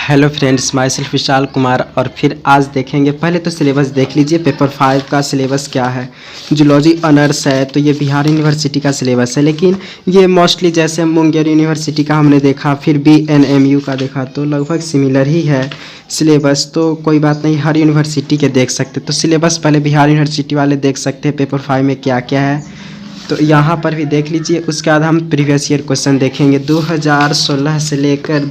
Hello friends, my self Vishal Kumar. और फिर आज देखेंगे, पहले तो सिलेबस देख लीजिए। पेपर 5 का सिलेबस क्या है। जूलॉजी ऑनर्स है तो ये बिहार यूनिवर्सिटी का सिलेबस है, लेकिन ये मोस्टली जैसे मुंगेर यूनिवर्सिटी का हमने देखा, फिर BNMU का देखा, तो लगभग सिमिलर ही है सिलेबस। तो कोई बात नहीं, हर यूनिवर्सिटी के देख सकते। तो सिलेबस पहले बिहार यूनिवर्सिटी वाले देख सकते हैं पेपर 5 में क्या क्या है, तो यहाँ पर भी देख लीजिए। उसके बाद हम प्रीवियस ईयर क्वेश्चन देखेंगे 2016 से लेकर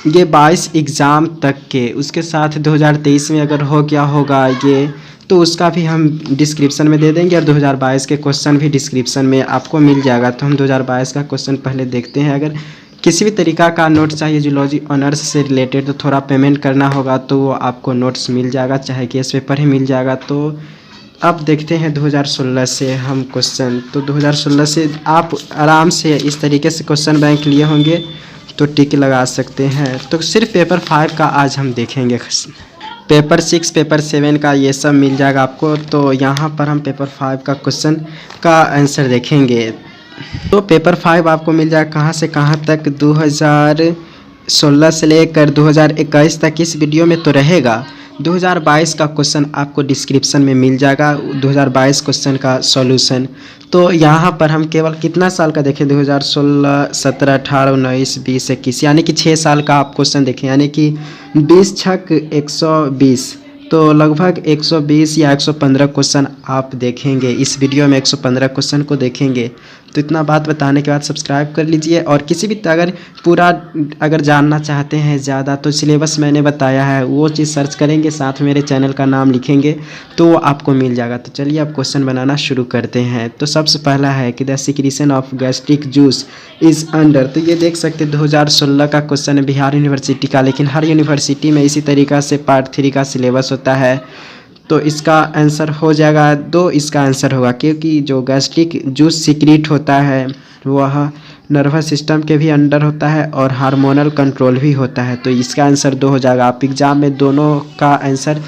2022 एग्ज़ाम तक के। उसके साथ 2023 में अगर हो गया होगा ये, तो उसका भी हम डिस्क्रिप्शन में दे देंगे, और 2022 के क्वेश्चन भी डिस्क्रिप्शन में आपको मिल जाएगा। तो हम 2022 का क्वेश्चन पहले देखते हैं। अगर किसी भी तरीक़ा का नोट चाहिए जूलॉजी ऑनर्स से रिलेटेड, तो थोड़ा पेमेंट करना होगा, तो वो आपको नोट्स मिल जाएगा, चाहे केस पेपर ही मिल जाएगा। तो अब देखते हैं 2016 से हम क्वेश्चन। तो 2016 से आप आराम से इस तरीके से क्वेश्चन बैंक लिए होंगे तो टिक लगा सकते हैं। तो सिर्फ पेपर 5 का आज हम देखेंगे। पेपर 6, पेपर 7 का ये सब मिल जाएगा आपको। तो यहाँ पर हम पेपर 5 का क्वेश्चन का आंसर देखेंगे। तो पेपर 5 आपको मिल जाएगा कहाँ से कहाँ तक, 2016 से लेकर 2021 तक इस वीडियो में तो रहेगा। 2022 का क्वेश्चन आपको डिस्क्रिप्शन में मिल जाएगा, 2022 क्वेश्चन का सॉल्यूशन। तो यहाँ पर हम केवल कितना साल का देखें, 2016, 17, 18, 19, 20, 21, यानी कि 6 साल का आप क्वेश्चन देखें, यानी कि 20 छक 120, तो लगभग 120 या 115 क्वेश्चन आप देखेंगे इस वीडियो में। 115 क्वेश्चन को देखेंगे। तो इतना बात बताने के बाद सब्सक्राइब कर लीजिए। और किसी भी अगर जानना चाहते हैं ज़्यादा, तो सिलेबस मैंने बताया है वो चीज़ सर्च करेंगे, साथ मेरे चैनल का नाम लिखेंगे तो वो आपको मिल जाएगा। तो चलिए अब क्वेश्चन बनाना शुरू करते हैं। तो सबसे पहला है कि the secretion of gastric juice is under. तो ये देख सकते 2016 का क्वेश्चन है बिहार यूनिवर्सिटी का, लेकिन हर यूनिवर्सिटी में इसी तरीक़ा से पार्ट 3 का सिलेबस होता है। तो इसका आंसर हो जाएगा 2, इसका आंसर होगा, क्योंकि जो गैस्ट्रिक जूस सीक्रेट होता है वह नर्वस सिस्टम के भी अंडर होता है और हार्मोनल कंट्रोल भी होता है। तो इसका आंसर 2 हो जाएगा। आप एग्ज़ाम में दोनों का आंसर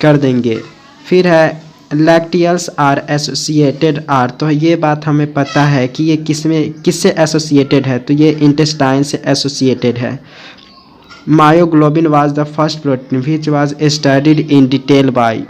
कर देंगे। फिर है लैक्टियल्स आर एसोसिएटेड आर। तो ये बात हमें पता है कि ये किससे एसोसिएटेड है, तो ये इंटेस्टाइन से एसोसिएटेड है। Myoglobin was the first protein which was studied in detail by.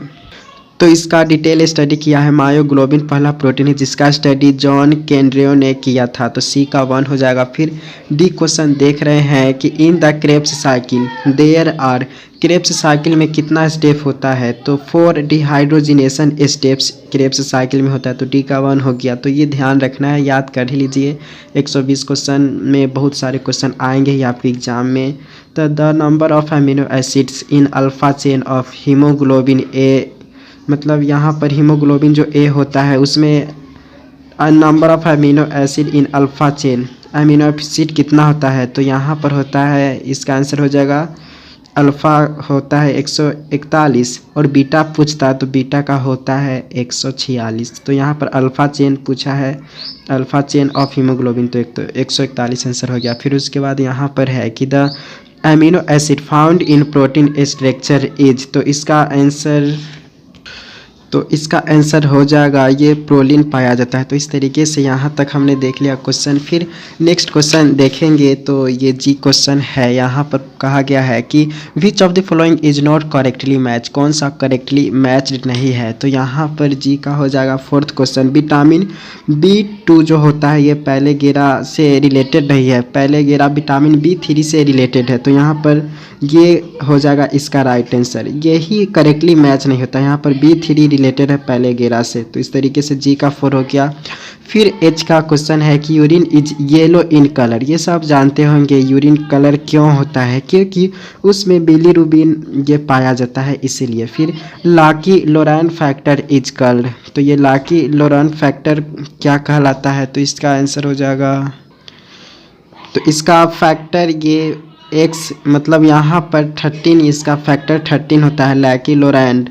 तो इसका डिटेल स्टडी किया है। मायोग्लोबिन पहला प्रोटीन है जिसका स्टडी जॉन केंड्रियो ने किया था। तो सी का 1 हो जाएगा। फिर डी क्वेश्चन देख रहे हैं कि in the Krebs cycle there are. Krebs cycle में कितना स्टेप होता है, तो 4 डिहाइड्रोजिनेशन स्टेप्स क्रेब्स साइकिल में होता है। तो डी का 1 हो गया। तो ये ध्यान रखना है, याद कर ही लीजिए। 120 क्वेश्चन में बहुत सारे क्वेश्चन आएंगे ही आपके एग्जाम में। तो the number of amino acids in alpha chain of haemoglobin A, मतलब यहाँ पर हीमोग्लोबिन जो ए होता है उसमें number of amino acid in alpha chain, amino acid कितना होता है, तो यहाँ पर होता है, इसका आंसर हो जाएगा अल्फ़ा होता है 141, और बीटा पूछता है तो बीटा का होता है 146। तो यहाँ पर अल्फ़ा चेन पूछा है, अल्फ़ा चेन ऑफ हीमोग्लोबिन, तो 141 आंसर हो गया। फिर उसके बाद यहाँ पर है कि the amino acid found in protein structure is. तो इसका आंसर हो जाएगा, ये प्रोलीन पाया जाता है। तो इस तरीके से यहाँ तक हमने देख लिया क्वेश्चन। फिर नेक्स्ट क्वेश्चन देखेंगे। तो ये जी क्वेश्चन है। यहाँ पर कहा गया है कि which of the following is not correctly match, कौन सा करेक्टली मैच्ड नहीं है। तो यहाँ पर जी का हो जाएगा 4th क्वेश्चन। विटामिन B2 जो होता है ये पहले गेरा से रिलेटेड नहीं है, पहले गेरा विटामिन B3 से रिलेटेड है। तो यहाँ पर ये हो जाएगा इसका राइट आंसर। यही करेक्टली मैच नहीं होता, यहाँ पर B3 रिलेटेड है पहले गेरा से। तो इस तरीके से जी का 4 हो गया। फिर एच का क्वेश्चन है कि urine is yellow in colour. ये सब जानते होंगे यूरिन कलर क्यों होता है, क्योंकि उसमें बिलीरुबिन ये पाया जाता है इसीलिए। फिर लाकी लोरान फैक्टर इज कॉल्ड। तो ये लाकी लोरान फैक्टर क्या कहलाता है, तो इसका आंसर हो जाएगा, तो इसका फैक्टर ये एक्स, मतलब यहाँ पर 13, इसका फैक्टर 13 होता है लैकी लोरैंड।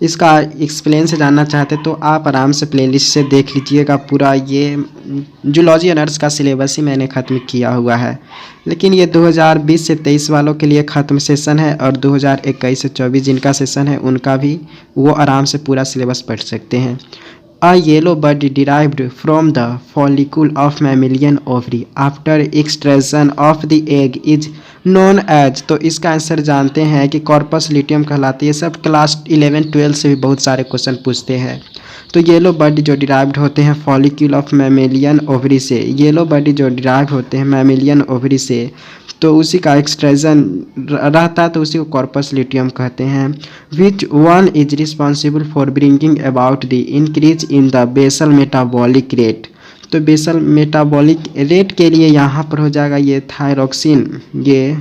इसका एक्सप्लेन से जानना चाहते तो आप आराम से प्लेलिस्ट से देख लीजिएगा पूरा। ये जूलॉजी ऑनर्स का सिलेबस ही मैंने ख़त्म किया हुआ है, लेकिन ये 2020 से 23 वालों के लिए ख़त्म सेशन है, और 2021 से 24 जिनका सेशन है उनका भी वो आराम से पूरा सिलेबस पढ़ सकते हैं। A yellow bud derived from the follicle of mammalian ovary after extraction of the egg is known as। तो इसका आंसर जानते हैं कि कॉर्पस ल्यूटियम कहलाती है। सब क्लास 11-12 से भी बहुत सारे क्वेश्चन पूछते हैं। तो येलो बड जो डिराइव्ड होते हैं फॉलिक्यूल ऑफ मैमेलियन ओवरी से, येलो बड जो डिराइव होते हैं मैमेलियन ओवरी से, तो उसी का एक्सट्रेजन रहता है तो उसी को कॉर्पस ल्यूटियम कहते हैं। Which one is responsible for bringing about the increase in the basal metabolic rate. तो बेसल मेटाबॉलिक रेट के लिए यहाँ पर हो जाएगा ये थायरोक्सिन, ये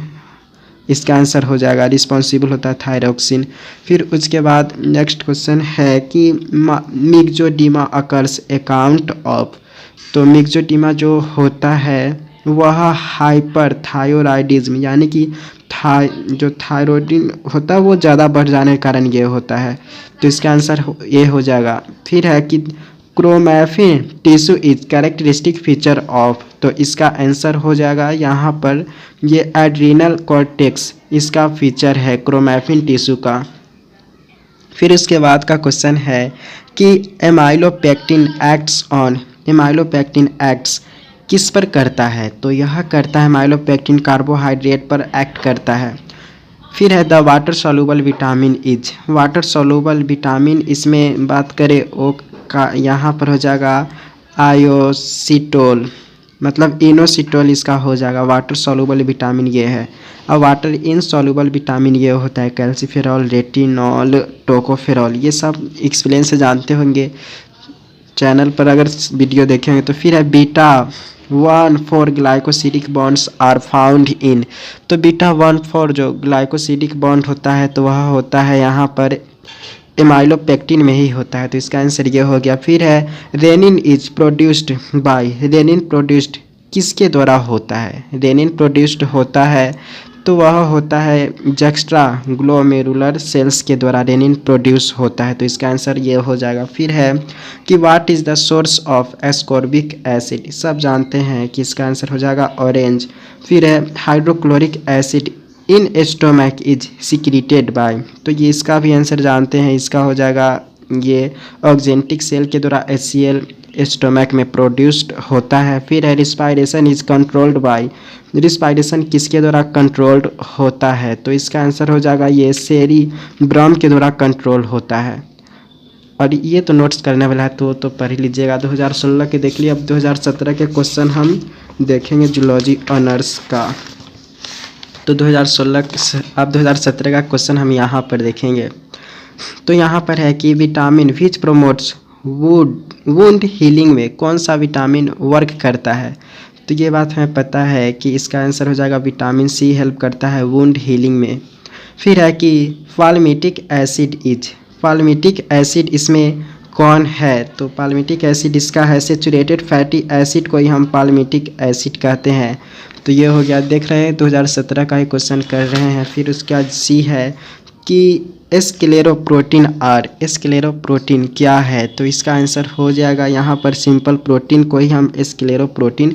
इसका आंसर हो जाएगा, रिस्पॉन्सिबल होता है थायरोक्सिन। फिर उसके बाद नेक्स्ट क्वेश्चन है कि मिक्सोडीमा अकर्स अकाउंट ऑफ। तो मिक्सोडीमा जो होता है वह हाइपरथायरॉयडिज्म यानी कि जो थायरॉयडिन होता है वो ज़्यादा बढ़ जाने के कारण ये होता है। तो इसका आंसर ये हो जाएगा। फिर है कि chromaffin tissue is characteristic feature of. तो इसका आंसर हो जाएगा यहाँ पर ये एड्रीनल कॉर्टेक्स इसका फीचर है क्रोमैफिन टिश्यू का। फिर उसके बाद का क्वेश्चन है कि amylopectin acts on. Amylopectin acts किस पर करता है? तो यह करता है एमाइलोपेक्टिन कार्बोहाइड्रेट पर एक्ट करता है। फिर है the water soluble vitamin is. Water soluble vitamin इसमें बात करें ओ का यहाँ पर हो जाएगा आयोसिटोल, मतलब इनोसिटोल इसका हो जाएगा। वाटर सॉल्युबल विटामिन ये है। और वाटर इनसॉल्युबल विटामिन ये होता है कैल्सीफेरॉल, रेटिनॉल, टोकोफेरॉल। ये सब एक्सप्लेन से जानते होंगे चैनल पर अगर वीडियो देखेंगे तो। फिर है beta 1,4 glycosidic bonds are found in. तो बीटा 1,4 जो ग्लाइकोसिडिक बॉन्ड होता है तो वह होता है यहाँ पर एमाइलोपेक्टिन में ही होता है। तो इसका आंसर ये हो गया। फिर है renin is produced by. Renin produced किसके द्वारा होता है? रेनिन प्रोड्यूस्ड होता है तो वह होता है जैक्स्ट्रा ग्लोमेरुलर सेल्स के द्वारा रेनिन प्रोड्यूस होता है। तो इसका आंसर ये हो जाएगा। फिर है कि what is the source of ascorbic acid. सब जानते हैं कि इसका आंसर हो जाएगा ऑरेंज। फिर है hydrochloric acid in stomach is secreted by. तो ये इसका भी आंसर जानते हैं, इसका हो जाएगा ये ऑक्जेंटिक सेल के द्वारा HCl स्टोमक में प्रोड्यूस्ड होता है। फिर है respiration is controlled by. Respiration किसके द्वारा कंट्रोल्ड होता है? तो इसका आंसर हो जाएगा ये सेरिब्रम के द्वारा कंट्रोल होता है। और ये तो नोट्स करने वाला है तो पढ़ लीजिएगा। 2016 के देख लिए। अब 2017 के क्वेश्चन हम देखेंगे जूलॉजी ऑनर्स का। तो 2016 अब 2017 का क्वेश्चन हम यहाँ पर देखेंगे। तो यहाँ पर है कि विटामिन विच प्रोमोट्स वुंड हीलिंग में कौन सा विटामिन वर्क करता है? तो ये बात हमें पता है कि इसका आंसर हो जाएगा विटामिन C हेल्प करता है वुंड हीलिंग में। फिर है कि palmitic acid is. Palmitic acid इसमें कौन है? तो पाल्मिटिक एसिड इसका है सेचुरेटेड फैटी एसिड को ही हम पाल्मिटिक एसिड कहते हैं। तो ये हो गया। देख रहे हैं 2017 का ही क्वेश्चन कर रहे हैं। फिर उसके बाद C है कि स्क्लेरोप्रोटीन आर। स्क्लेरोप्रोटीन क्या है? तो इसका आंसर हो जाएगा यहाँ पर सिंपल प्रोटीन को ही हम स्क्लेरोप्रोटीन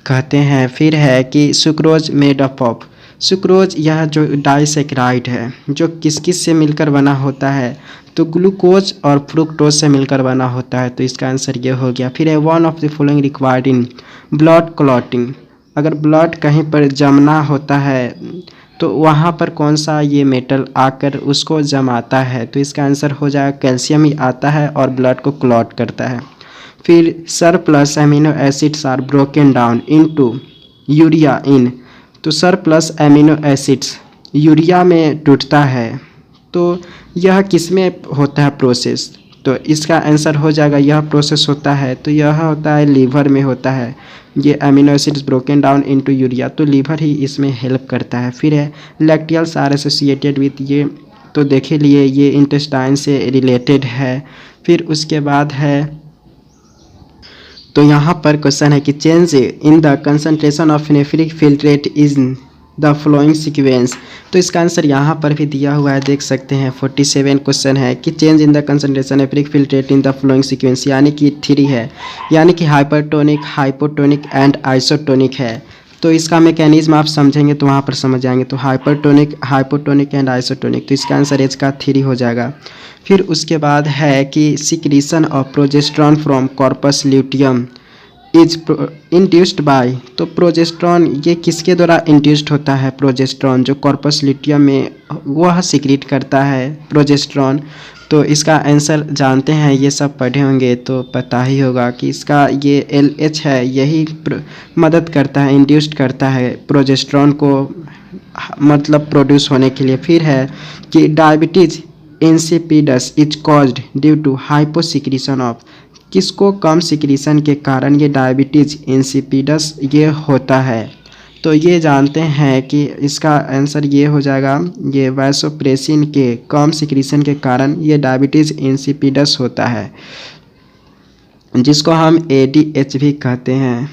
कहते हैं। फिर है कि sucrose made up of. Sucrose यह जो डाइसेक्राइड है जो किस किस से मिलकर बना होता है? तो ग्लूकोज और फ्रुक्टोज से मिलकर बना होता है। तो इसका आंसर ये हो गया। फिर है one of the following required in blood clotting. अगर ब्लड कहीं पर जमना होता है तो वहाँ पर कौन सा ये मेटल आकर उसको जमाता है? तो इसका आंसर हो जाएगा कैल्शियम ही आता है और ब्लड को क्लॉट करता है। फिर surplus amino acids are broken down into urea in. तो सरप्लस एमिनो एसिड्स यूरिया में टूटता है। तो यह किस में होता है प्रोसेस? तो इसका आंसर हो जाएगा यह प्रोसेस होता है तो यह होता है लीवर में होता है। ये amino acids broken down into urea, तो लीवर ही इसमें हेल्प करता है। फिर है लैक्टियल्स आर एसोसिएटेड विथ। ये तो देखे लिए ये इंटेस्टाइन से रिलेटेड है। फिर उसके बाद है तो यहाँ पर क्वेश्चन है कि change in the concentration of nephric filtrate is the flowing sequence. तो इसका आंसर यहाँ पर भी दिया हुआ है, देख सकते हैं। 47 क्वेश्चन है कि change in the concentration nephric filtrate in the flowing sequence, यानी कि 3 है, यानी कि हाइपरटोनिक, हाइपोटोनिक एंड आइसोटोनिक है। तो इसका मैकेनिज्म आप समझेंगे तो वहाँ पर समझ जाएंगे। तो हाइपरटोनिक, हाइपोटोनिक एंड आइसोटोनिक, तो इसका आंसर एच का 3 हो जाएगा। फिर उसके बाद है कि secretion of progesterone from corpus luteum is induced by, तो प्रोजेस्टेरॉन ये किसके द्वारा इंड्यूस्ड होता है? प्रोजेस्टेरॉन जो कॉर्पस ल्यूटियम में वह सिक्रीट करता है प्रोजेस्टेरॉन। तो इसका आंसर जानते हैं, ये सब पढ़े होंगे तो पता ही होगा कि इसका ये LH है, यही मदद करता है, इंड्यूस्ड करता है प्रोजेस्टेरॉन को मतलब प्रोड्यूस होने के लिए। फिर है कि diabetes insipidus is caused due to hyposecretion of, किसको कम सिक्रीशन के कारण ये डायबिटीज इंसिपिडस ये होता है? तो ये जानते हैं कि इसका आंसर ये हो जाएगा, ये वैसोप्रेसिन के कम सिक्रीशन के कारण ये डायबिटीज इंसिपिडस होता है, जिसको हम ADH भी कहते हैं।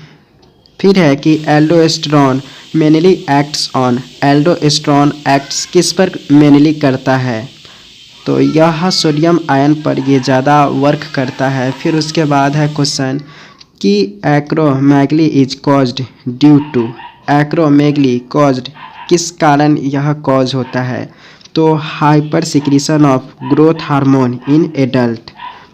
फिर है कि aldosterone mainly acts on, aldosterone acts किस पर मेनली करता है? तो यह सोडियम आयन पर ये ज़्यादा वर्क करता है। फिर उसके बाद है क्वेश्चन कि acromegaly is caused due to, acromegaly caused किस कारण यह कॉज होता है? तो hyper secretion of growth hormone in adult,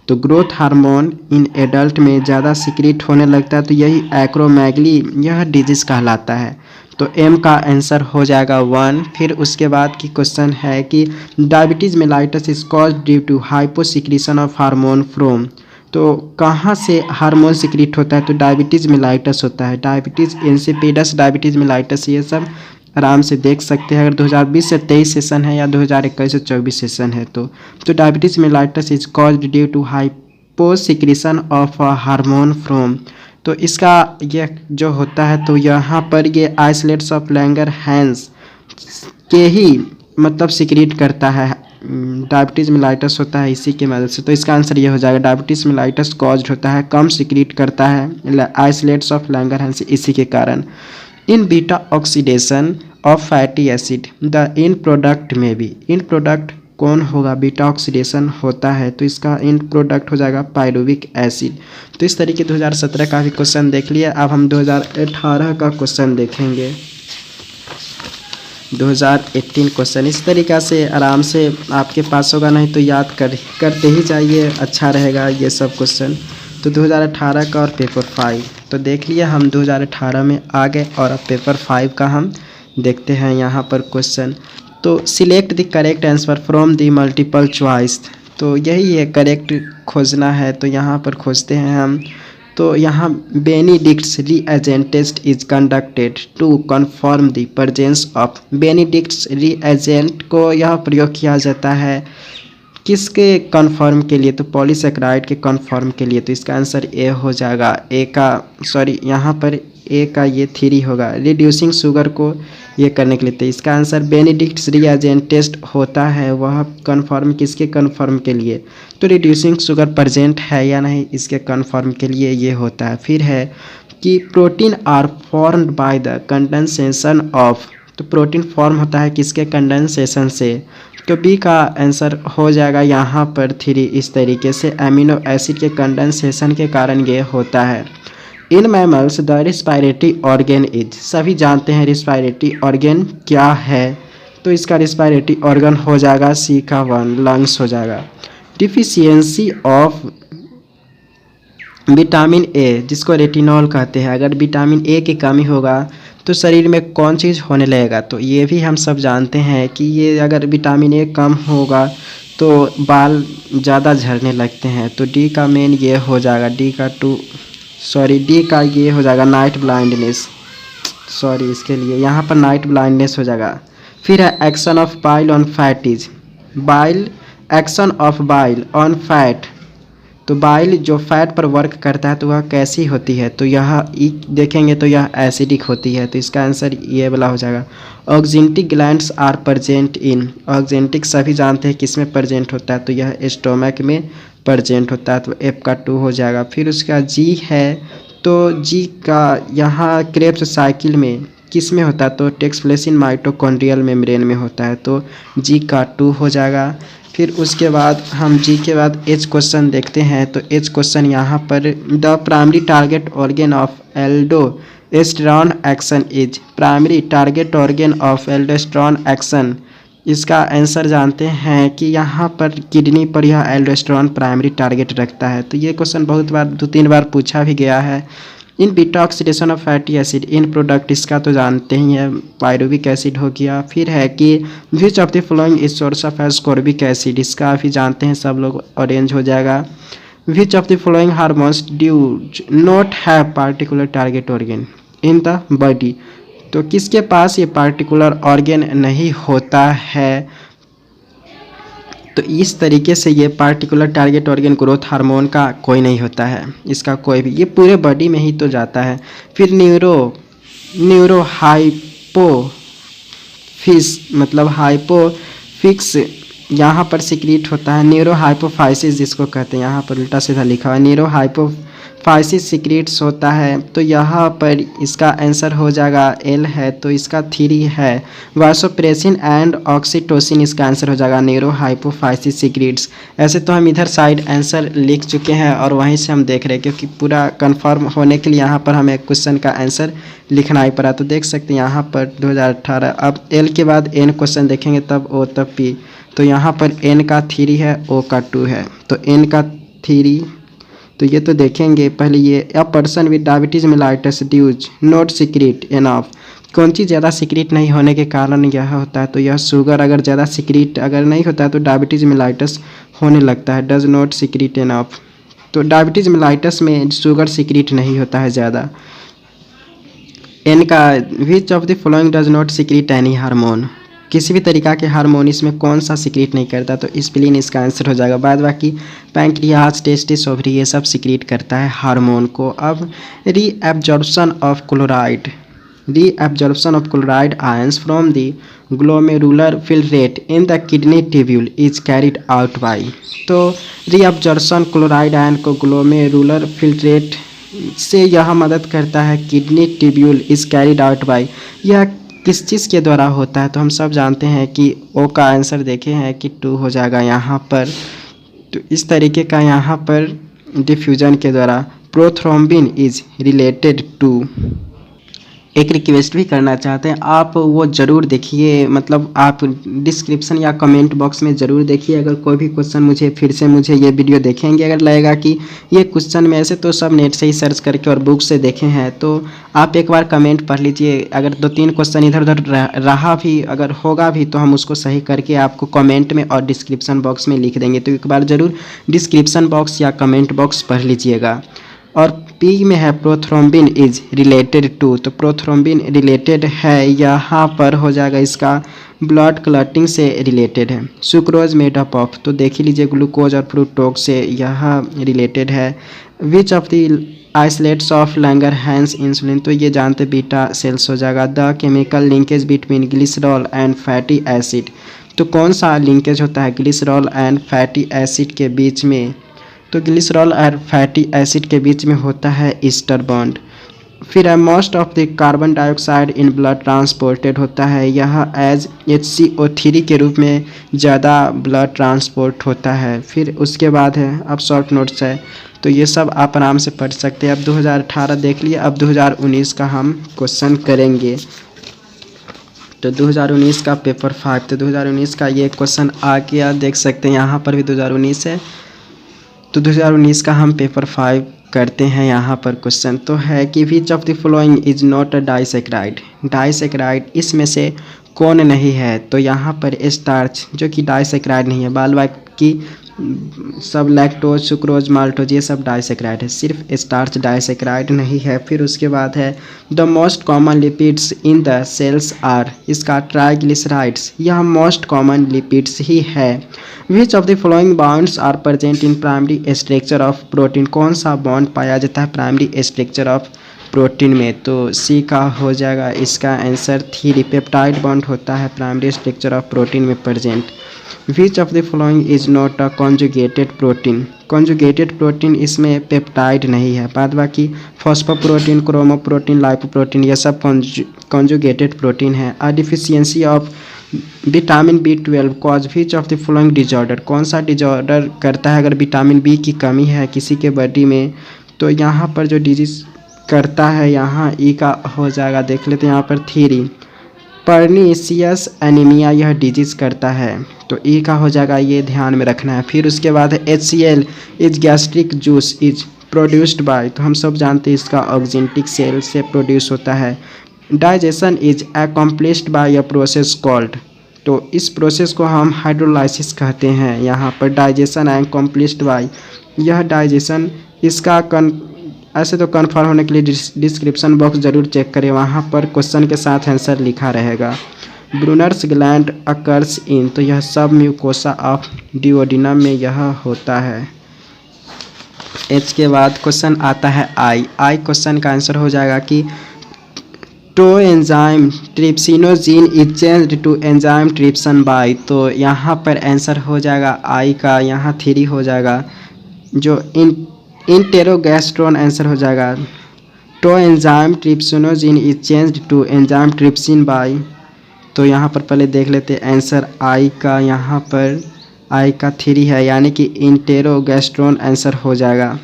तो ग्रोथ हार्मोन इन एडल्ट में ज़्यादा सिक्रीट होने लगता है, तो यही एक्रोमेगली यह डिजीज़ कहलाता है। तो M का आंसर हो जाएगा 1। फिर उसके बाद की क्वेश्चन है कि diabetes mellitus is caused due to hyposecretion of hormone from, तो कहाँ से हार्मोन सिक्रीट होता है? तो डायबिटीज़ मेलाइटस होता है, डायबिटीज़ इंसिपिडस, डायबिटीज़ मेलाइटस, ये सब आराम से देख सकते हैं। अगर 2020 से 23 सेशन है या 2021 से 24 सेशन है तो diabetes mellitus is caused due to hyposecretion of hormone from, तो इसका ये जो होता है तो यहाँ पर ये आइसोलेट्स ऑफ लैंगरहैंस के ही मतलब सिक्रीट करता है, डायबिटीज़ मेलाइटस होता है इसी की मदद से। तो इसका आंसर ये हो जाएगा, डायबिटीज़ मेलाइटस कॉज्ड होता है, कम सिक्रीट करता है आइसोलेट्स ऑफ लैंगरहैंस इसी के कारण। In beta oxidation of fatty acid the end product में भी, इन प्रोडक्ट कौन होगा? बीटा ऑक्सीडेशन होता है, तो इसका इन प्रोडक्ट हो जाएगा पायरुविक एसिड। तो इस तरीके 2017 का भी क्वेश्चन देख लिया। अब हम 2018 का क्वेश्चन देखेंगे। 2018 क्वेश्चन इस तरीक़ा से आराम से आपके पास होगा, नहीं तो याद करते ही जाइए, अच्छा रहेगा ये सब क्वेश्चन। तो 2018 का और पेपर 5 तो देख लिया हम, 2018 में आ गए और अब पेपर 5 का हम देखते हैं यहाँ पर क्वेश्चन। तो select the correct answer from the multiple choice, तो यही है करेक्ट खोजना है, तो यहाँ पर खोजते हैं हम। तो यहाँ Benedict's reagent test is conducted to confirm the presence of, Benedict's reagent को यह प्रयोग किया जाता है किसके कन्फर्म के लिए? तो पॉलीसेकेराइड के कन्फर्म के लिए। तो इसका आंसर ए हो जाएगा, ए का सॉरी यहाँ पर ए का ये 3 होगा, रिड्यूसिंग शुगर को ये करने के लिए। तो इसका आंसर बेनिडिक्ट्स रीएजेंट टेस्ट होता है वह कन्फर्म किसके कन्फर्म के लिए? तो रिड्यूसिंग शुगर प्रेजेंट है या नहीं इसके कन्फर्म के लिए ये होता है। फिर है कि protein are formed by the condensation of, तो प्रोटीन फॉर्म होता है किसके कंडेंसेशन से? तो बी का आंसर हो जाएगा यहाँ पर 3। इस तरीके से एमिनो एसिड के कंडेंसेशन के कारण ये होता है। In mammals the respiratory organ is, सभी जानते हैं रिस्पायरेटरी ऑर्गेन क्या है? तो इसका रिस्पायरेटरी ऑर्गन हो जाएगा सी का 1, लंग्स हो जाएगा। डिफिशियंसी ऑफ विटामिन ए, जिसको रेटिनॉल कहते हैं, अगर विटामिन ए की कमी होगा तो शरीर में कौन चीज़ होने लगेगा? तो ये भी हम सब जानते हैं कि ये अगर विटामिन ए कम होगा तो बाल ज़्यादा झड़ने लगते हैं। तो डी का मेन ये हो जाएगा, डी का ये हो जाएगा नाइट ब्लाइंडनेस, सॉरी इसके लिए यहाँ पर नाइट ब्लाइंडनेस हो जाएगा। फिर है action of bile on fat is, bile action of bile on fat, तो बाइल जो फैट पर वर्क करता है तो वह कैसी होती है? तो यह देखेंगे तो यह एसिडिक होती है। तो इसका आंसर ये वाला हो जाएगा। Oxyntic glands are present in, oxyntic सभी जानते हैं किस में प्रेजेंट होता है? तो यह स्टोमक में प्रेजेंट होता है, तो एफ का 2 हो जाएगा। फिर उसका जी है, तो जी का यहाँ क्रेब्स साइकिल में किस में होता है? तो takes place in mitochondrial membrane में होता है, तो जी का 2 हो जाएगा। फिर उसके बाद हम जी के बाद एच क्वेश्चन देखते हैं। तो एच क्वेश्चन यहाँ पर the primary target organ of aldosterone action is primary target organ of aldosterone action. इसका आंसर जानते हैं कि यहाँ पर किडनी पर यह एल्डोस्टेरॉन प्राइमरी टारगेट रखता है। तो ये क्वेश्चन बहुत बार 2-3 बार पूछा भी गया है। In beta oxidation of fatty acid end product, इसका तो जानते ही है, पायरुविक एसिड हो गया। फिर है कि which of the following is source of ascorbic acid, इसका भी जानते हैं सब लोग, ऑरेंज हो जाएगा। विच of the following hormones do not have particular target organ in the body, तो किसके पास ये पार्टिकुलर ऑर्गन नहीं होता है। तो इस तरीके से ये particular target organ growth hormone का कोई नहीं होता है, इसका कोई भी, ये पूरे बॉडी में ही तो जाता है। फिर न्यूरो हाइपोफिस मतलब हाइपोफिक्स यहाँ पर सिक्रीट होता है। न्यूरो हाइपोफाइसिस जिसको कहते हैं, यहाँ पर उल्टा सीधा लिखा हुआ है, न्यूरो हाइपोफाइसिस सिक्रीट्स होता है। तो यहाँ पर इसका आंसर हो जाएगा एल है, तो इसका 3 है। वासोप्रेसिन एंड ऑक्सीटोसिन, इसका आंसर हो जाएगा न्यूरो हाइपोफाइसिस सिक्रीट्स। ऐसे तो हम इधर साइड आंसर लिख चुके हैं और वहीं से हम देख रहे हैं, क्योंकि पूरा कंफर्म होने के लिए यहाँ पर हमें क्वेश्चन का आंसर लिखना ही पड़ा। तो देख सकते हैं यहाँ पर 2018। अब एल के बाद एन क्वेश्चन देखेंगे, तब ओ तब पी। तो यहाँ पर एन का 3 है, ओ का 2 है। तो एन का 3, तो ये तो देखेंगे पहले। ये a person with diabetes mellitus does not secrete enough, कौन चीज़ ज़्यादा सिक्रीट नहीं होने के कारण यह होता है। तो यह शुगर अगर ज़्यादा सिक्रीट अगर नहीं होता है तो डायबिटीज मेलाइटस होने लगता है, डज नॉट सिक्रीट एनफ। तो डायबिटीज मेलाइटस में शुगर सिक्रीट नहीं होता है ज़्यादा। एन का विच of the following does not secrete any hormone, किसी भी तरीका के हार्मोन इसमें कौन सा सिक्रीट नहीं करता। तो स्प्लीन इसका आंसर हो जाएगा। बाद बाकी पैंक्रियाज, टेस्टिस, ओवरी ये सब सिक्रीट करता है हार्मोन को। अब reabsorption of chloride, reabsorption of chloride ions from the glomerular filtrate in the kidney tubule is carried out by. तो रीएब्जॉर्प्शन क्लोराइड आयन को ग्लोमेरुलर फिल्ट्रेट से यह मदद करता है। Kidney tubule is carried out by, यह किस चीज़ के द्वारा होता है। तो हम सब जानते हैं कि ओ का आंसर देखे हैं कि 2 हो जाएगा यहाँ पर। तो इस तरीके का यहाँ पर डिफ्यूजन के द्वारा। प्रोथ्रोम्बिन इज रिलेटेड टू, एक रिक्वेस्ट भी करना चाहते हैं आप, वो ज़रूर देखिए, मतलब आप डिस्क्रिप्शन या कमेंट बॉक्स में ज़रूर देखिए। अगर कोई भी क्वेश्चन मुझे फिर से ये वीडियो देखेंगे, अगर लगेगा कि ये क्वेश्चन में से, तो सब नेट से ही सर्च करके और बुक से देखे हैं, तो आप एक बार कमेंट पढ़ लीजिए। अगर 2-3 क्वेश्चन इधर उधर रहा भी, अगर होगा भी, तो हम उसको सही करके आपको कमेंट में और डिस्क्रिप्शन बॉक्स में लिख देंगे। तो एक बार ज़रूर डिस्क्रिप्शन बॉक्स या कमेंट बॉक्स पढ़ लीजिएगा। और पी में है प्रोथ्रोम्बिन इज रिलेटेड टू, तो प्रोथ्रोम्बिन रिलेटेड है, यहाँ पर हो जाएगा इसका ब्लड क्लॉटिंग से रिलेटेड है। सुक्रोज मेड अप ऑफ, तो देख ही लीजिए ग्लूकोज और फ्रूक्टोज से यह रिलेटेड है। Which of the isolates of Langerhans insulin, तो ये जानते बीटा सेल्स हो जाएगा। The chemical linkage between glycerol and fatty acid, तो कौन सा लिंकेज होता है ग्लिसरॉल एंड फैटी एसिड के बीच में। तो ग्लिसरॉल और फैटी एसिड के बीच में होता है ईस्टर बॉन्ड। फिर most of the carbon dioxide in blood transported होता है, यह एज HCO3 के रूप में ज़्यादा ब्लड ट्रांसपोर्ट होता है। फिर उसके बाद है, अब शॉर्ट नोट्स है, तो ये सब आप आराम से पढ़ सकते हैं। अब 2018 देख लिए, अब 2019 का हम क्वेश्चन करेंगे। तो 2019 का पेपर 5, तो 2019 का ये क्वेश्चन आ गया, देख सकते हैं यहाँ पर भी 2019 है। तो 2019 का हम पेपर 5 करते हैं। यहाँ पर क्वेश्चन तो है कि which of the following is not a disaccharide, disaccharide इसमें से कौन नहीं है। तो यहाँ पर स्टार्च जो कि डाइसेक्राइड नहीं है, बाल बाकी सब लैक्टोज, सुक्रोज, माल्टोज ये सब डाइसेक्राइड है, सिर्फ स्टार्च डाइसेक्राइड नहीं है। फिर उसके बाद है the most common lipids in the cells are, इसका ट्राइग्लिसराइड्स, यह मोस्ट कॉमन लिपिड्स ही है। Which of the following bonds are present in primary structure of protein, कौन सा बॉन्ड पाया जाता है प्राइमरी स्ट्रक्चर ऑफ प्रोटीन में। तो सी का हो जाएगा इसका आंसर 3, पेप्टाइड बॉन्ड होता है प्राइमरी स्ट्रक्चर ऑफ प्रोटीन में present. Which of the following is not a conjugated protein, conjugated protein इसमें पेप्टाइड नहीं है। बाद बाकी फॉस्फोप्रोटीन, क्रोमोप्रोटीन, लाइपोप्रोटीन ये सब कॉन्जुगेटेड प्रोटीन है। A deficiency of vitamin B12 cause which of the following disorder, कौन सा डिजॉर्डर करता है अगर विटामिन B की कमी है किसी के बॉडी में। तो यहाँ पर जो डिजीज करता है, यहाँ ई का हो जाएगा, देख लेते हैं यहाँ पर 3 पर्नीसियस एनीमिया यह डिजीज़ करता है, तो ई का हो जाएगा, ये ध्यान में रखना है। फिर उसके बाद HCl is gastric juice is produced bye, तो हम सब जानते हैं इसका ऑक्जेंटिक सेल से प्रोड्यूस होता है। Digestion is accomplished by a process called, तो इस प्रोसेस को हम हाइड्रोलाइसिस कहते हैं। यहाँ पर डाइजेशन अकम्प्लिश्ड बाय, यह डाइजेशन इसका ऐसे तो कन्फर्म होने के लिए डिस्क्रिप्शन बॉक्स ज़रूर चेक करें, वहाँ पर क्वेश्चन के साथ आंसर लिखा रहेगा। ब्रूनर्स ग्लैंड अकर्स इन, तो यह सब म्यूकोसा ऑफ डिओडिनम में यह होता है। एच के बाद क्वेश्चन आता है आई क्वेश्चन का आंसर हो जाएगा कि to enzyme trypsinogen is changed to enzyme trypsin by, तो यहाँ पर आंसर हो जाएगा आई का, यहाँ 3 हो जाएगा, जो इंटेरोगैस्ट्रोन आंसर हो जाएगा। To enzyme trypsinogen is changed to enzyme trypsin by, तो यहाँ पर पहले देख लेते हैं आंसर आई का, यहाँ पर आई का 3 है, यानी कि इंटेरोगैस्ट्रोन आंसर हो जाएगा।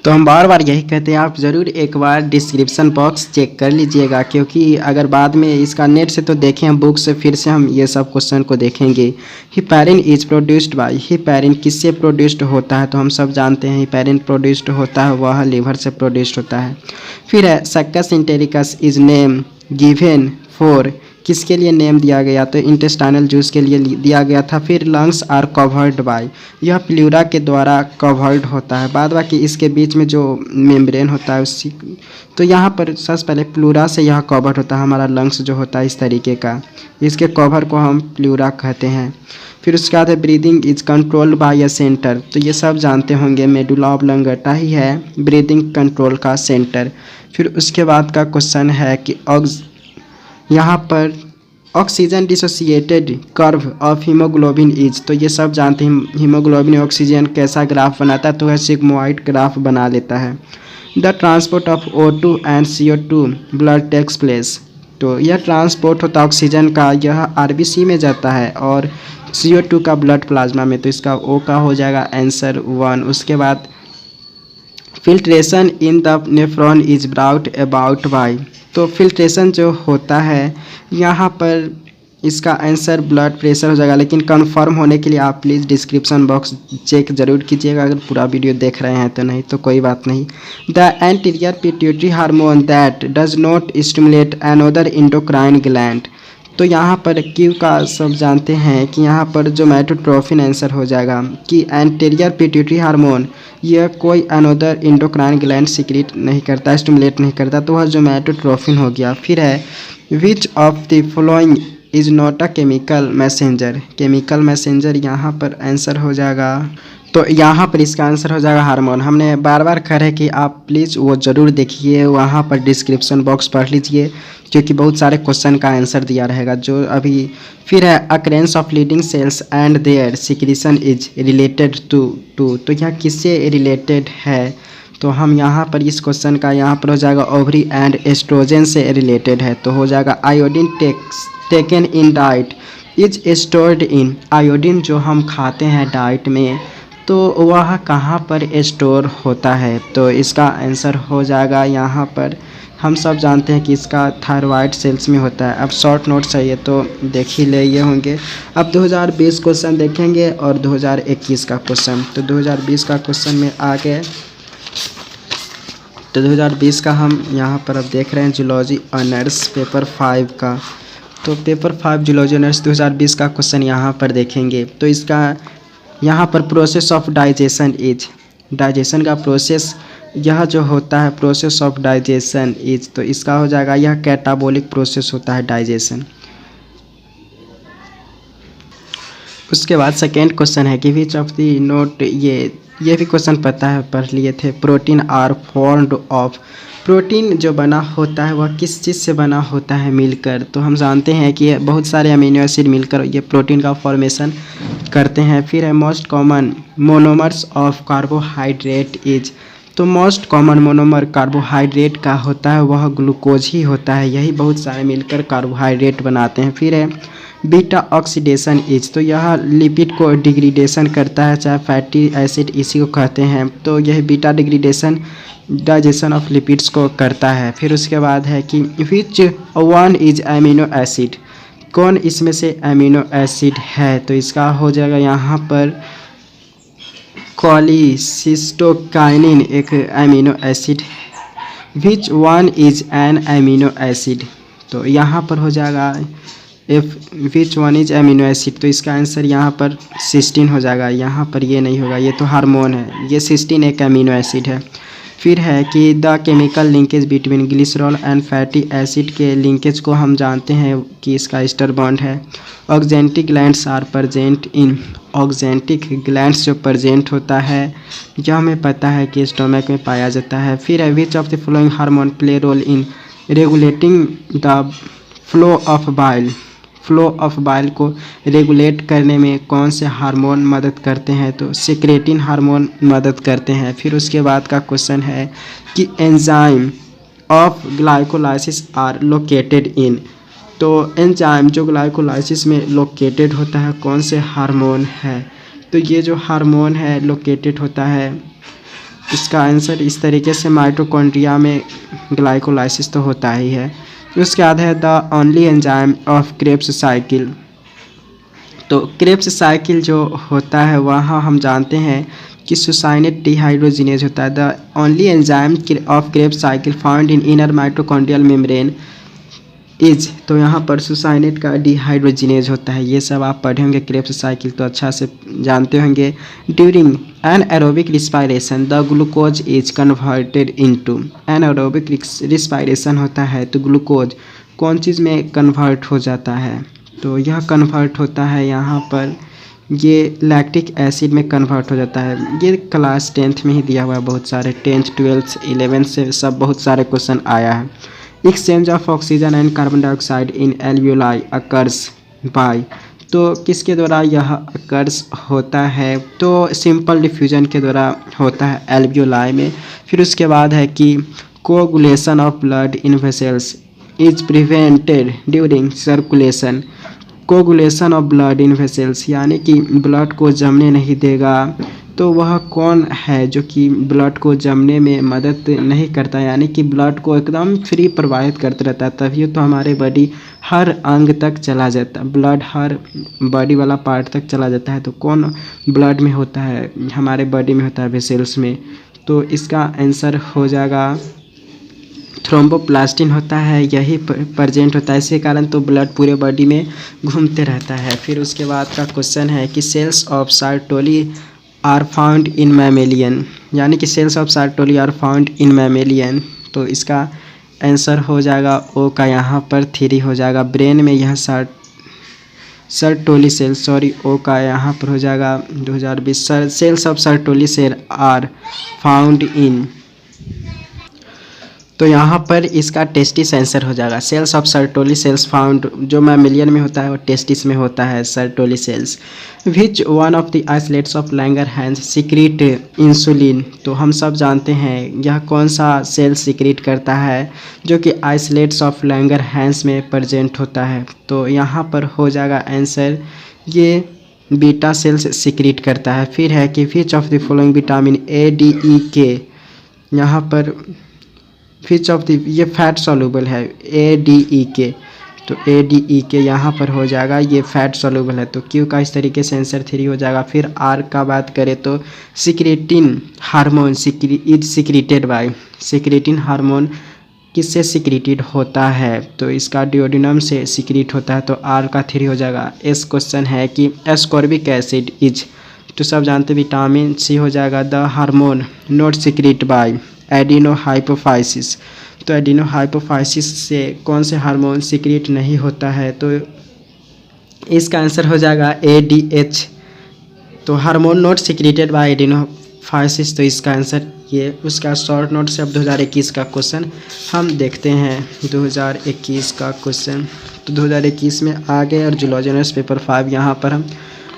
तो हम बार बार यही कहते हैं, आप ज़रूर एक बार डिस्क्रिप्शन बॉक्स चेक कर लीजिएगा, क्योंकि अगर बाद में इसका नेट से तो देखें हम बुक से, फिर से हम ये सब क्वेश्चन को देखेंगे। Heparin is produced bye, heparin किससे प्रोड्यूस्ड होता है, तो हम सब जानते हैं हिपैरिन प्रोड्यूस्ड होता है वह लीवर से प्रोड्यूस्ड होता है। फिर है succus इंटेरिकस is name given for, किसके लिए नेम दिया गया, तो इंटेस्टाइनल जूस के लिए दिया गया था। फिर लंग्स आर कवर्ड बाय, यह प्लूरा के द्वारा कवर्ड होता है, बाद बाकी इसके बीच में जो मेम्ब्रेन होता है उसी, तो यहाँ पर सबसे पहले प्लूरा से यह कवर्ड होता है, हमारा लंग्स जो होता है इस तरीके का, इसके कवर को हम प्लूरा कहते हैं। फिर उसके बाद है breathing is controlled by a centre, तो ये सब जानते होंगे मेडुला ऑब्लंगेटा ही है ब्रीदिंग कंट्रोल का सेंटर। फिर उसके बाद का क्वेश्चन है कि यहाँ पर oxygen dissociated curve of haemoglobin is, तो ये सब जानते हैं हीमोग्लोबिन ऑक्सीजन कैसा ग्राफ बनाता है, तो वह सिग्मोइड ग्राफ बना लेता है। The transport of O2 and CO2 blood takes place, तो यह ट्रांसपोर्ट होता है ऑक्सीजन का, यह RBC में जाता है और CO2 का ब्लड प्लाज्मा में, तो इसका O का हो जाएगा आंसर 1। उसके बाद filtration in the nephron is brought about by, तो फिल्ट्रेशन जो होता है यहाँ पर इसका आंसर ब्लड प्रेशर हो जाएगा, लेकिन कंफर्म होने के लिए आप प्लीज़ डिस्क्रिप्शन बॉक्स चेक ज़रूर कीजिएगा, अगर पूरा वीडियो देख रहे हैं तो, नहीं तो कोई बात नहीं। The anterior pituitary hormone that does not stimulate another endocrine gland, तो यहाँ पर क्यू का सब जानते हैं कि यहाँ पर जो जोमैटोट्रोफिन आंसर हो जाएगा कि एंटीरियर पिट्यूटरी हार्मोन यह कोई अनदर इंडोक्राइन ग्लैंड सिक्रीट नहीं करता, स्टिमुलेट नहीं करता, तो वह जोमैटोट्रोफिन हो गया। फिर है which of the following is not a chemical messenger, chemical messenger यहाँ पर आंसर हो जाएगा, तो यहाँ पर इसका आंसर हो जाएगा हार्मोन। हमने बार बार कह रहे कि आप प्लीज़ वो ज़रूर देखिए, वहाँ पर डिस्क्रिप्शन बॉक्स पढ़ लीजिए, क्योंकि बहुत सारे क्वेश्चन का आंसर दिया रहेगा जो अभी। फिर है occurrence of Leydig cells and their secretion is related to, तो यह किससे रिलेटेड है, तो हम यहाँ पर इस क्वेश्चन का यहाँ पर हो जाएगा ओवरी एंड एस्ट्रोजन से रिलेटेड है, तो हो जाएगा iodine taken in diet is stored in, iodine जो हम खाते हैं डाइट में तो वह कहाँ पर स्टोर होता है, तो इसका आंसर हो जाएगा यहाँ पर, हम सब जानते हैं कि इसका थायराइड सेल्स में होता है। अब शॉर्ट नोट चाहिए तो देख ही ले ये होंगे। अब 2020 क्वेश्चन देखेंगे और 2021 का क्वेश्चन, तो 2020 का क्वेश्चन में आ गए, तो 2020 का हम यहाँ पर अब देख रहे हैं जूलॉजी ऑनर्स पेपर 5 का, तो पेपर 5 जूलॉजी ऑनर्स 2020 का क्वेश्चन यहाँ पर देखेंगे। तो इसका यहाँ पर process of digestion is, digestion का प्रोसेस यह जो होता है प्रोसेस ऑफ डाइजेशन इज, तो इसका हो जाएगा यह कैटाबॉलिक प्रोसेस होता है डाइजेशन। उसके बाद सेकेंड क्वेश्चन है कि विच ऑफ दी नोट, ये भी क्वेश्चन पता है पढ़ लिए थे। Protein are formed of, protein जो बना होता है वह किस चीज़ से बना होता है मिलकर, तो हम जानते हैं कि बहुत सारे अमीनो एसिड मिलकर ये प्रोटीन का फॉर्मेशन करते हैं। फिर है most common monomers of carbohydrate is, तो मोस्ट कॉमन मोनोमर कार्बोहाइड्रेट का होता है वह ग्लूकोज ही होता है, यही बहुत सारे मिलकर कार्बोहाइड्रेट बनाते हैं। फिर है बीटा ऑक्सीडेशन इज, तो यह लिपिड को डिग्रेडेशन करता है, चाहे फैटी एसिड इसी को कहते हैं। तो यह beta degradation digestion of lipids को करता है। फिर उसके बाद है कि विच वन इज एमिनो एसिड, कौन इसमें से एमिनो एसिड है, तो इसका हो जाएगा यहाँ पर कोलिसिस्टोकाइनिन एक amino acid. Which one is an amino acid, तो यहाँ पर हो जाएगा विच वन इज एमिनो एसिड, तो इसका आंसर यहाँ पर सिस्टीन हो जाएगा। यहाँ पर ये नहीं होगा, ये तो हार्मोन है, ये सिस्टीन एक एमिनो एसिड है। फिर है कि the chemical linkage between glycerol and fatty acid के लिंकेज को हम जानते हैं कि इसका एस्टर बॉन्ड है। Oxyntic glands are present in, oxyntic glands जो प्रेजेंट होता है यह हमें पता है कि स्टोमक में पाया जाता है। फिर है which of the following hormone play role in regulating the flow of bile, flow of bile को रेगुलेट करने में कौन से हार्मोन मदद करते हैं, तो सिक्रेटिन हार्मोन मदद करते हैं। फिर उसके बाद का क्वेश्चन है कि enzyme of glycolysis are located in, तो एंजाइम जो ग्लाइकोलाइसिस में लोकेटेड होता है कौन से हार्मोन है, तो ये जो हार्मोन है लोकेटेड होता है, इसका आंसर इस तरीके से माइटोकॉन्ड्रिया में ग्लाइकोलाइसिस तो होता ही है। उसके बाद है the only enzyme of Krebs cycle, तो क्रेब्स साइकिल जो होता है वहाँ हम जानते हैं कि सुसाइनेट डिहाइड्रोजिनेज होता है। The only enzyme of Krebs cycle found in inner mitochondrial membrane is, तो यहाँ पर सुसाइनेट का डिहाइड्रोजिनेज होता है। ये सब आप पढ़े होंगे क्रेब्स साइकिल तो अच्छा से जानते होंगे। During anaerobic respiration the glucose is converted into, anaerobic respiration होता है तो ग्लूकोज कौन चीज़ में कन्वर्ट हो जाता है, तो यह कन्वर्ट होता है यहाँ पर ये लैक्टिक एसिड में कन्वर्ट हो जाता है। ये क्लास 10th में ही दिया हुआ है, बहुत सारे 10th 12th 11th से सब बहुत सारे क्वेश्चन आया है। Exchange of oxygen and carbon dioxide in alveoli occurs by, तो किसके द्वारा यह अकर्स होता है, तो सिंपल डिफ्यूजन के द्वारा होता है एल्वियोलाई में। फिर उसके बाद है कि coagulation of blood in vessels is prevented during circulation, coagulation of blood in vessels यानी कि ब्लड को जमने नहीं देगा, तो वह कौन है जो कि ब्लड को जमने में मदद नहीं करता, यानी कि ब्लड को एकदम फ्री प्रवाहित करता रहता है, तभी तो हमारे बॉडी हर अंग तक चला जाता है, ब्लड हर बॉडी वाला पार्ट तक चला जाता है। तो कौन ब्लड में होता है, हमारे बॉडी में होता है वेसल्स में, तो इसका आंसर हो जाएगा थ्रोम्बोप्लास्टिन होता है, यही प्रेजेंट होता है, इसी कारण तो ब्लड पूरे बॉडी में घूमते रहता है। फिर उसके बाद का क्वेश्चन है कि cells of Sertoli are found in mammalian, यानी कि cells of Sertoli are found in mammalian, तो इसका आंसर हो जाएगा ओ का यहाँ पर 3 हो जाएगा। ब्रेन में यह सर्टोली सेल, सॉरी ओ का यहाँ पर हो जाएगा 2020। Cells of Sertoli cell are found in, तो यहाँ पर इसका टेस्टिस आंसर हो जाएगा। Cells of Sertoli cells found जो मैमेलियन में होता है वो टेस्टिस में होता है Sertoli cells. Which one of the isolates of Langerhans secrete insulin, तो हम सब जानते हैं यह कौन सा सेल सीक्रेट करता है जो कि आइसोलेट्स ऑफ लैंगरहैंस में प्रेजेंट होता है, तो यहाँ पर हो जाएगा आंसर ये बीटा सेल्स सीक्रेट करता है। फिर है कि which of the following vitamin A D E के, यहाँ पर विच ऑफ द, ये फैट सॉल्युबल है ए डी ई के, तो ए डी ई के यहाँ पर हो जाएगा ये फैट सॉल्युबल है, तो क्यू का इस तरीके से आंसर 3 हो जाएगा। फिर आर का बात करें तो secretin hormone is secreted by, secretin hormone किससे सिक्रेटेड होता है, तो इसका डिओडिनम से सिक्रेट होता है, तो आर का 3 हो जाएगा। एस क्वेश्चन है कि एस्कॉर्बिक एसिड इज, तो सब जानते विटामिन सी हो जाएगा। The hormone not secreted by adenohypophysis, तो एडिनोहाइपोफाइसिस से कौन से हार्मोन सीक्रेट नहीं होता है, तो इसका आंसर हो जाएगा ADH, तो हार्मोन नॉट सीक्रेटेड बाय एडिनोफाइसिस, तो इसका आंसर ये। उसका शॉर्ट नोट से अब 2021 का क्वेश्चन हम देखते हैं। 2021 का क्वेश्चन, तो 2021 में आ गए और जूलॉजी ऑनर्स पेपर 5 यहाँ पर हम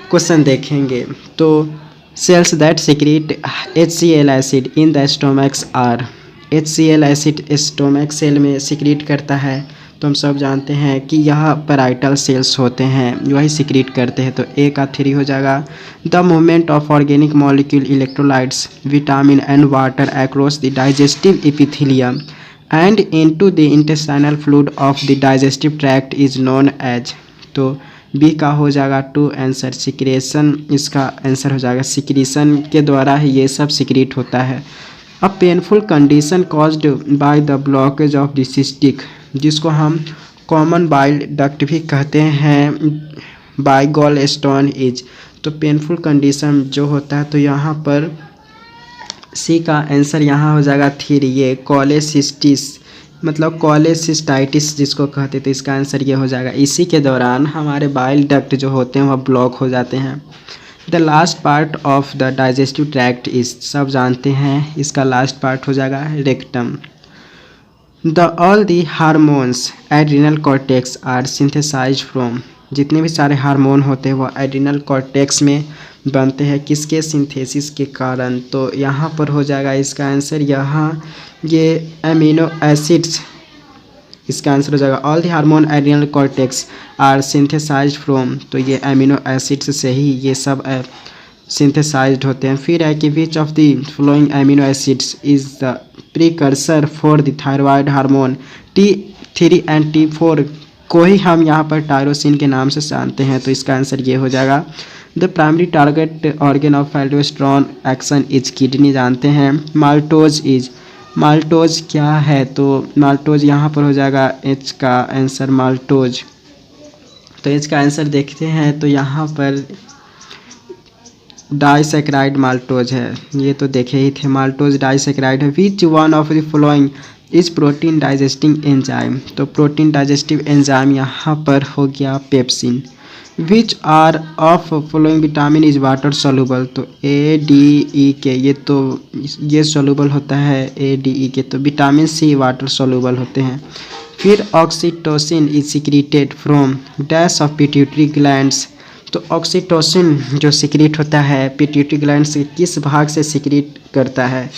क्वेश्चन देखेंगे। तो cells that secrete HCl acid in the stomachs are, HCl acid stomach cell में सिक्रीट करता है तो हम सब जानते हैं कि यह पैराइटल सेल्स होते हैं, वही सिक्रीट करते हैं। तो ए का 3 हो जाएगा। The movement of organic molecule, electrolytes, vitamin and water across the digestive epithelium and into the intestinal fluid of the digestive tract is known as. तो बी का हो जाएगा 2 आंसर। सिक्रेशन इसका आंसर हो जाएगा। सिक्रीशन के द्वारा ही ये सब सिक्रीट होता है। A painful condition caused by the blockage of the cystic, जिसको हम कॉमन बाइल डक्ट भी कहते हैं, बाय गॉल स्टोन इज। तो पेनफुल कंडीशन जो होता है, तो यहाँ पर सी का आंसर यहाँ हो जाएगा 3। ये कॉलेसिस्टिस मतलब कॉलेसिस्टाइटिस जिसको कहते, तो इसका आंसर ये हो जाएगा। इसी के दौरान हमारे बाइल डक्ट जो होते हैं वह ब्लॉक हो जाते हैं। The last part of the digestive tract is, सब जानते हैं इसका लास्ट पार्ट हो जाएगा rectum. The all the hormones adrenal cortex are synthesized from, जितने भी सारे हार्मोन होते हैं वो एड्रिनल कॉर्टेक्स में बनते हैं, किसके सिंथेसिस के कारण। तो यहाँ पर हो जाएगा इसका आंसर यहाँ ये एमिनो एसिड्स, इसका आंसर हो जाएगा। All the hormone adrenal cortex are synthesized from, तो ये एमिनो एसिड्स से ही ये सब सिंथेसाइज्ड होते हैं। फिर है कि which of the flowing amino acids is the precursor for the thyroid hormone T3 and T4 को ही हम यहाँ पर टायरोसिन के नाम से जानते हैं। तो इसका आंसर ये हो जाएगा। The primary target organ of aldosterone action is kidney, जानते हैं। माल्टोज इज, माल्टोज क्या है, तो माल्टोज यहाँ पर हो जाएगा एच का आंसर माल्टोज। तो एच का आंसर देखते हैं, तो यहाँ पर डाइसैकेराइड माल्टोज है, ये तो देखे ही थे। माल्टोज डाइसैकेराइड है। Which one of the following is protein digesting enzyme, तो प्रोटीन डाइजेस्टिव एंजाइम यहाँ पर हो गया pepsin. Which are of following vitamin is water soluble, तो ADE ये तो ये सोल्यूबल होता है ADE तो विटामिन सी वाटर सोल्यूबल होते हैं। फिर oxytocin is secreted from dash of pituitary glands, तो ऑक्सीटोसिन जो सिक्रीट होता है पिट्यूटरी ग्लैंड से किस भाग से सिक्रीट करता है,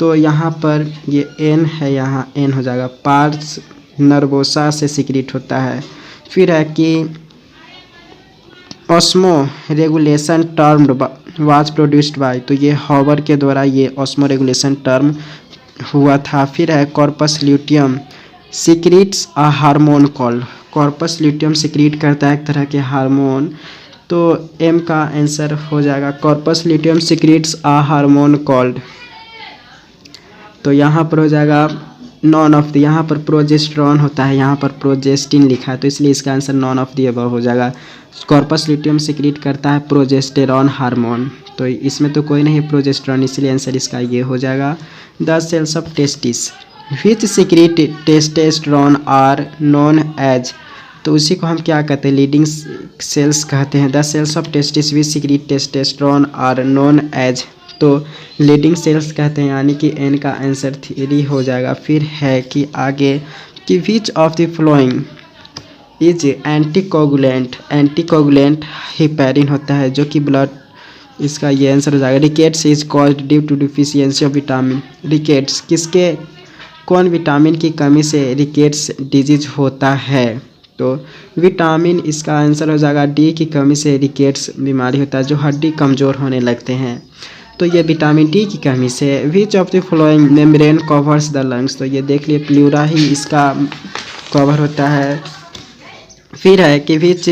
तो यहाँ पर ये N है, यहाँ N हो जाएगा। पार्स नर्वोसा से सिक्रीट होता है। फिर है कि osmo regulation term was produced by, तो ये हॉवर के द्वारा ये ऑस्मो रेगुलेशन टर्म हुआ था। फिर है corpus luteum secretes a hormone called, corpus luteum secrete करता है एक तरह के हार्मोन, तो M का आंसर हो जाएगा। Corpus luteum secretes a hormone called, तो यहाँ पर हो जाएगा नॉन ऑफ द, यहाँ पर प्रोजेस्टेरॉन होता है, यहाँ पर प्रोजेस्टिन लिखा है, तो इसलिए इसका answer none of the above हो जाएगा। कॉर्पस ल्यूटियम सिक्रीट करता है प्रोजेस्टेरॉन हार्मोन, तो इसमें तो कोई नहीं प्रोजेस्टेरॉन, इसलिए आंसर इसका ये हो जाएगा। The cells of testis which secrete testosterone are known as, तो उसी को हम क्या कहते हैं लीडिंग सेल्स कहते हैं। The cells of testis which secrete testosterone are known as, तो लीडिंग सेल्स कहते हैं, यानी कि N का आंसर 3 हो जाएगा। फिर है कि आगे कि which of the following is anticoagulant, anticoagulant heparin होता है जो कि ब्लड, इसका ये आंसर हो जाएगा। Rickets is caused due to deficiency of vitamin, rickets किसके कौन विटामिन की कमी से रिकेट्स डिजीज होता है, तो विटामिन इसका आंसर हो जाएगा। D की कमी से रिकेट्स बीमारी होता है, जो हड्डी कमज़ोर होने लगते हैं, तो ये विटामिन D की कमी से। विच of the following membrane covers the lungs, तो ये देख लिए प्लूरा ही इसका कवर होता है। फिर है कि which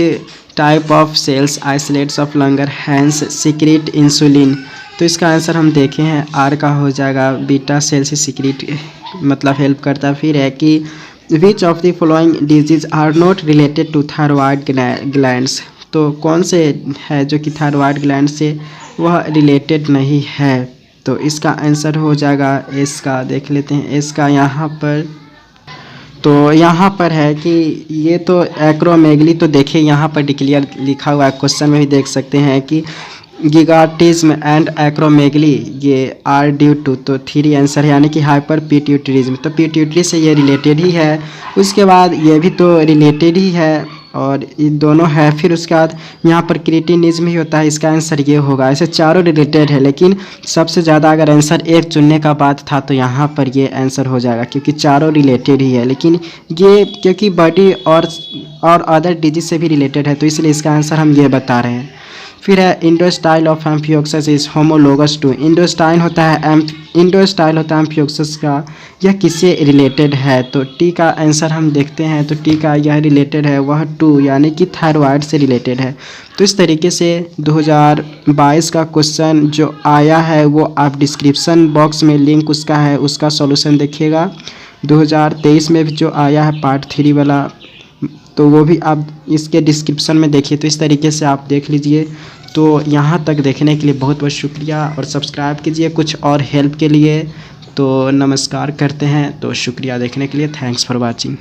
type of cells isolates of Langerhans secrete insulin, तो इसका आंसर हम देखे हैं R का हो जाएगा। बीटा सेल से सिक्रीट मतलब हेल्प करता है। फिर है कि which of the following disease are not related to thyroid glands, तो कौन से है जो कि थायराइड ग्लैंड से वह रिलेटेड नहीं है, तो इसका आंसर हो जाएगा S का। देख लेते हैं S का यहाँ पर, तो यहाँ पर है कि ये तो एक्रोमेगली, तो देखिए यहाँ पर डिक्लेयर लिखा हुआ है, क्वेश्चन में भी देख सकते हैं कि गिगाटिज्म एंड एक्रोमेगली ये आर ड्यू टू, तो 3 आंसर है, यानी कि हाइपर पिट्यूटरिज्म, तो पिट्यूटरी से ये रिलेटेड ही है। उसके बाद ये भी तो रिलेटेड ही है और ये दोनों है। फिर उसके बाद यहाँ पर क्रिटिनिज्म ही होता है, इसका आंसर ये होगा। ऐसे चारों रिलेटेड है, लेकिन सबसे ज़्यादा अगर आंसर एक चुनने का बात था तो यहाँ पर ये आंसर हो जाएगा, क्योंकि चारों रिलेटेड ही है। लेकिन ये क्योंकि बॉडी और अदर डिजीज से भी रिलेटेड है, तो इसलिए इसका आंसर हम ये बता रहे हैं। फिर है endostyle of amphioxus is homologous to, endostyle होता है एम्फियोक्सस का, यह किससे रिलेटेड है? तो टी का आंसर हम देखते हैं, तो टी का यह रिलेटेड है वह टू, यानी कि थायराइड से रिलेटेड है। तो इस तरीके से 2022 का क्वेश्चन जो आया है वो आप डिस्क्रिप्शन बॉक्स में लिंक उसका है, उसका सॉल्यूशन देखिएगा। 2023 में भी जो आया है पार्ट 3 वाला, तो वो भी आप इसके डिस्क्रिप्शन में देखिए। तो इस तरीके से आप देख लीजिए। तो यहाँ तक देखने के लिए बहुत बहुत शुक्रिया और सब्सक्राइब कीजिए कुछ और हेल्प के लिए। तो नमस्कार करते हैं, तो शुक्रिया देखने के लिए, थैंक्स फॉर वाचिंग।